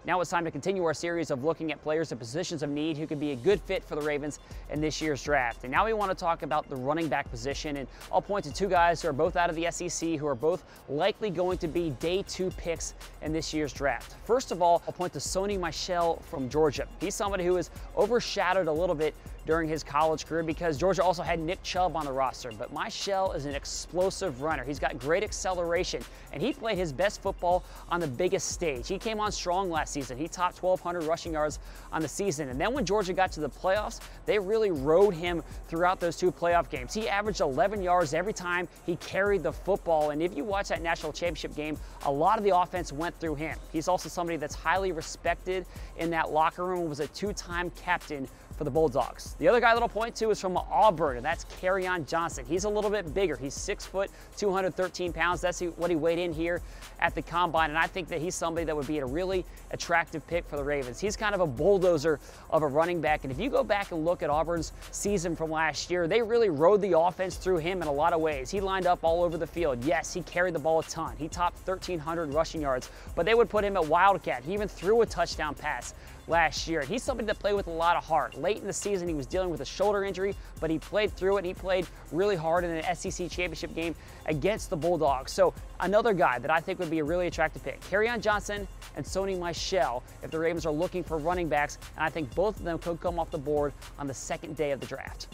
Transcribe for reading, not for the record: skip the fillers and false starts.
Now it's time to continue our series of looking at players in positions of need who could be a good fit for the Ravens in this year's draft. And now we want to talk about the running back position, and I'll point to two guys who are both out of the SEC who are both likely going to be day 2 picks in this year's draft. First of all, I'll point to Sony Michel from Georgia. He's somebody who is overshadowed a little bit during his college career because Georgia also had Nick Chubb on the roster. But Michel is an explosive runner. He's got great acceleration, and he played his best football on the biggest stage. He came on strong last season. He topped 1,200 rushing yards on the season. And then when Georgia got to the playoffs, they really rode him throughout those 2 playoff games. He averaged 11 yards every time he carried the football. And if you watch that national championship game, a lot of the offense went through him. He's also somebody that's highly respected in that locker room and was a 2-time captain for the Bulldogs. The other guy that I'll point to is from Auburn, and that's Kerryon Johnson. He's a little bit bigger. He's 6 foot, 213 pounds. That's what he weighed in here at the Combine, and I think that he's somebody that would be a really attractive pick for the Ravens. He's kind of a bulldozer of a running back, and if you go back and look at Auburn's season from last year, they really rode the offense through him in a lot of ways. He lined up all over the field. Yes, he carried the ball a ton. He topped 1,300 rushing yards, but they would put him at Wildcat. He even threw a touchdown pass last year. He's somebody that played with a lot of heart. Late in the season, he was dealing with a shoulder injury, but he played through it, and he played really hard in an SEC championship game against the Bulldogs. So another guy that I think would be a really attractive pick. Kerryon Johnson and Sony Michel if the Ravens are looking for running backs, and I think both of them could come off the board on the 2nd day of the draft.